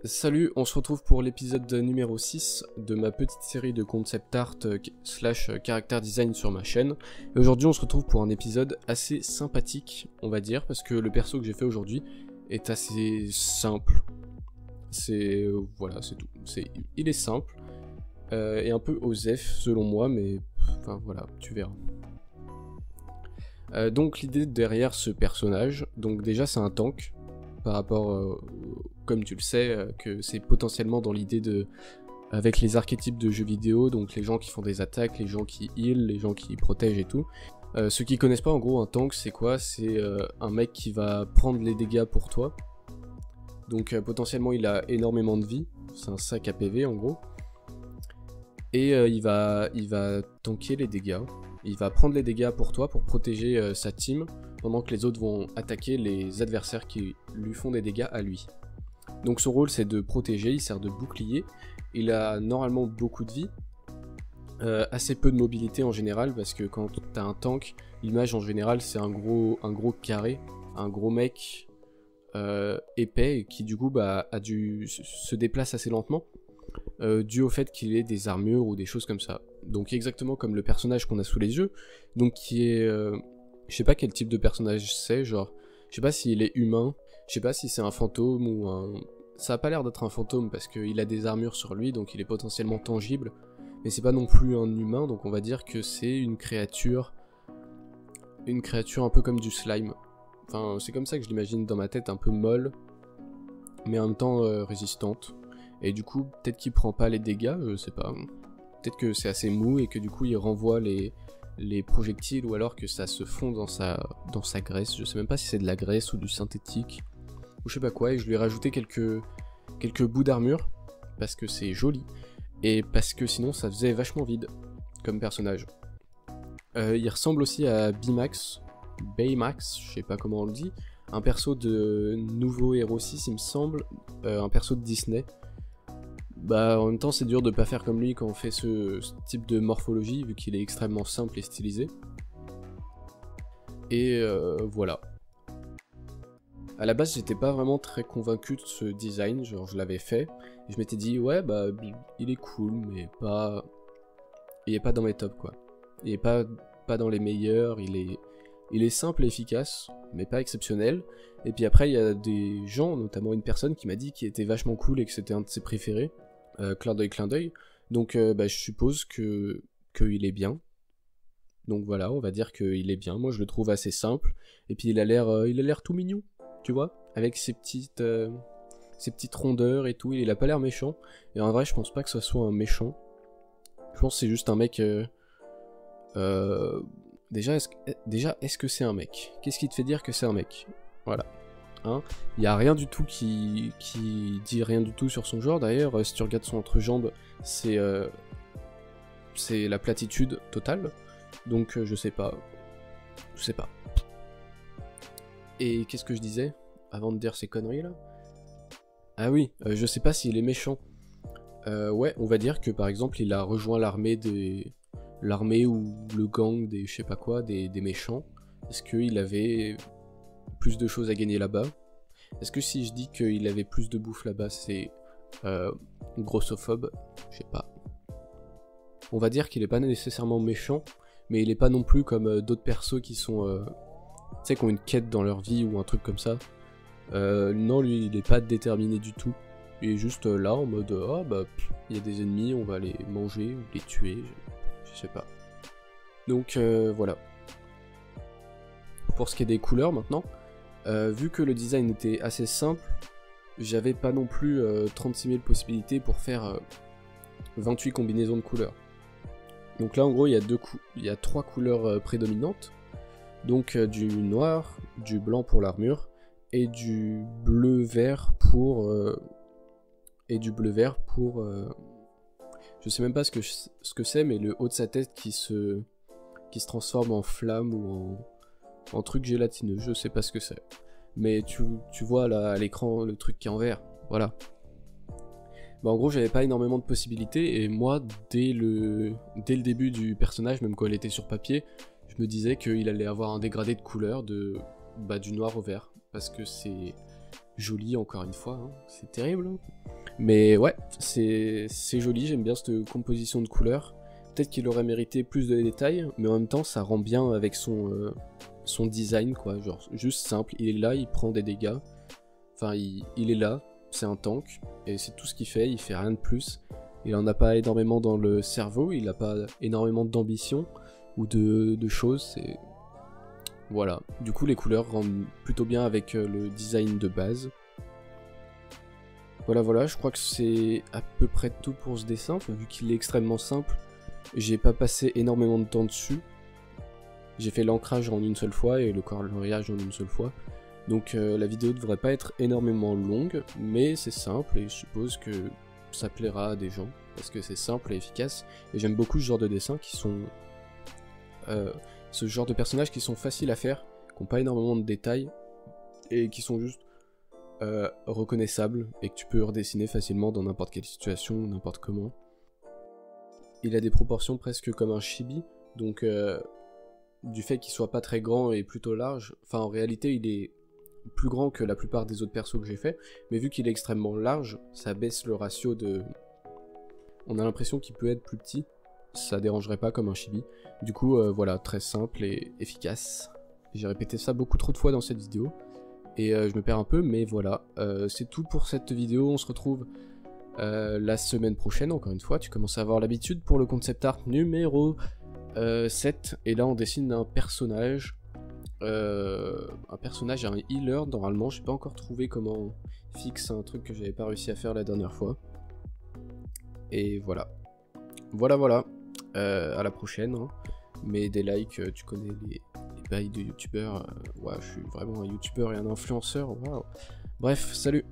Salut, on se retrouve pour l'épisode numéro 6 de ma petite série de concept art slash character design sur ma chaîne. Et aujourd'hui on se retrouve pour un épisode assez sympathique, on va dire, parce que le perso que j'ai fait aujourd'hui est assez simple. C'est... voilà, c'est tout. Il est simple, et un peu osef selon moi, mais... enfin voilà, tu verras. Donc l'idée derrière ce personnage, donc déjà c'est un tank, par rapport, comme tu le sais, que c'est potentiellement dans l'idée de... avec les archétypes de jeux vidéo, donc les gens qui font des attaques, les gens qui heal, les gens qui protègent et tout. Ceux qui connaissent pas, en gros, un tank, c'est quoi? C'est un mec qui va prendre les dégâts pour toi. Donc potentiellement, il a énormément de vie. C'est un sac à PV, en gros. Et il va tanker les dégâts. Il va prendre les dégâts pour toi, pour protéger sa team, pendant que les autres vont attaquer les adversaires qui lui font des dégâts à lui. Donc son rôle c'est de protéger, il sert de bouclier, il a normalement beaucoup de vie, assez peu de mobilité en général, parce que quand t'as un tank, l'image en général c'est un gros carré, un gros mec épais, qui du coup se déplace assez lentement, dû au fait qu'il ait des armures ou des choses comme ça. Donc exactement comme le personnage qu'on a sous les yeux, donc qui est... je sais pas quel type de personnage c'est, genre... Je sais pas s'il est humain, je sais pas si c'est un fantôme ou un... Ça a pas l'air d'être un fantôme parce qu'il a des armures sur lui, donc il est potentiellement tangible. Mais c'est pas non plus un humain, donc on va dire que c'est une créature... Une créature un peu comme du slime. Enfin, c'est comme ça que je l'imagine dans ma tête, un peu molle, mais en même temps résistante. Et du coup, peut-être qu'il prend pas les dégâts, je sais pas. Peut-être que c'est assez mou et que du coup il renvoie les projectiles, ou alors que ça se fond dans sa graisse. Je sais même pas si c'est de la graisse ou du synthétique, ou je sais pas quoi, et je lui ai rajouté quelques bouts d'armure, parce que c'est joli, et parce que sinon ça faisait vachement vide comme personnage. Il ressemble aussi à Baymax, je sais pas comment on le dit, un perso de Nouveau Héros 6 il me semble, un perso de Disney. Bah en même temps c'est dur de pas faire comme lui quand on fait ce type de morphologie, vu qu'il est extrêmement simple et stylisé. Et voilà. À la base j'étais pas vraiment très convaincu de ce design, genre je l'avais fait, et je m'étais dit ouais bah il est cool, mais pas... il est pas dans mes tops quoi. Il est pas dans les meilleurs, il est simple et efficace, mais pas exceptionnel. Et puis après il y a des gens, notamment une personne qui m'a dit qu'il était vachement cool et que c'était un de ses préférés. Clin d'œil. Donc je suppose qu'il est bien. Donc voilà, on va dire qu'il est bien. Moi je le trouve assez simple. Et puis il a l'air tout mignon, tu vois, avec ses petites rondeurs et tout. Il a pas l'air méchant. Et en vrai je pense pas que ce soit un méchant. Je pense que c'est juste un mec... Déjà, est-ce que c'est un mec? Qu'est-ce qui te fait dire que c'est un mec? Voilà. Hein, il n'y a rien du tout qui dit rien du tout sur son genre. D'ailleurs, si tu regardes son entrejambe, c'est la platitude totale. Donc je sais pas. Et qu'est-ce que je disais avant de dire ces conneries là? Ah oui, je sais pas s'il est méchant. Ouais, on va dire que par exemple il a rejoint l'armée ou le gang des je sais pas quoi, des méchants. Est-ce qu'il avait plus de choses à gagner là-bas? Est-ce que si je dis qu'il avait plus de bouffe là-bas, c'est grossophobe? Je sais pas. On va dire qu'il est pas nécessairement méchant, mais il est pas non plus comme d'autres persos qui sont... tu sais, qui ont une quête dans leur vie ou un truc comme ça. Non, lui, il est pas déterminé du tout. Il est juste là en mode ah bah il y a des ennemis, on va les manger ou les tuer, je sais pas. Donc voilà. Pour ce qui est des couleurs maintenant, vu que le design était assez simple, j'avais pas non plus 36 000 possibilités pour faire 28 combinaisons de couleurs. Donc là en gros il y a 3 couleurs prédominantes, donc du noir, du blanc pour l'armure, et du bleu-vert pour... je sais même pas ce que c'est, mais le haut de sa tête qui se transforme en flamme ou en truc gélatineux, je sais pas ce que c'est. Mais tu vois là à l'écran le truc qui est en vert, voilà. Bah en gros j'avais pas énormément de possibilités, et moi dès le début du personnage, même quand il était sur papier, je me disais qu'il allait avoir un dégradé de couleur du noir au vert, parce que c'est joli encore une fois, hein. C'est terrible. Hein. Mais ouais, c'est joli, j'aime bien cette composition de couleurs. Peut-être qu'il aurait mérité plus de détails, mais en même temps ça rend bien avec son design quoi, genre juste simple, il est là, il prend des dégâts, enfin il est là, c'est un tank, et c'est tout ce qu'il fait rien de plus. Il en a pas énormément dans le cerveau, il a pas énormément d'ambition ou de choses, c'est... Voilà, du coup les couleurs rendent plutôt bien avec le design de base. Voilà, je crois que c'est à peu près tout pour ce dessin, vu qu'il est extrêmement simple. J'ai pas passé énormément de temps dessus. J'ai fait l'ancrage en une seule fois et le coloriage en une seule fois. Donc la vidéo devrait pas être énormément longue, mais c'est simple et je suppose que ça plaira à des gens, parce que c'est simple et efficace. Et j'aime beaucoup ce genre de dessins qui sont... ce genre de personnages qui sont faciles à faire, qui n'ont pas énormément de détails, et qui sont juste reconnaissables, et que tu peux redessiner facilement dans n'importe quelle situation, n'importe comment. Il a des proportions presque comme un chibi, donc du fait qu'il soit pas très grand et plutôt large, enfin en réalité il est plus grand que la plupart des autres persos que j'ai fait, mais vu qu'il est extrêmement large, ça baisse le ratio de... On a l'impression qu'il peut être plus petit, ça dérangerait pas comme un chibi. Du coup voilà, très simple et efficace. J'ai répété ça beaucoup trop de fois dans cette vidéo, et je me perds un peu, mais voilà, c'est tout pour cette vidéo, on se retrouve la semaine prochaine, encore une fois, tu commences à avoir l'habitude pour le concept art numéro 7, et là on dessine un personnage, un healer normalement, j'ai pas encore trouvé comment on fixe un truc que j'avais pas réussi à faire la dernière fois, et voilà, à la prochaine, hein. Mais des likes, tu connais les bails de youtubeurs, ouais, je suis vraiment un youtubeur et un influenceur, waouh. Bref, salut.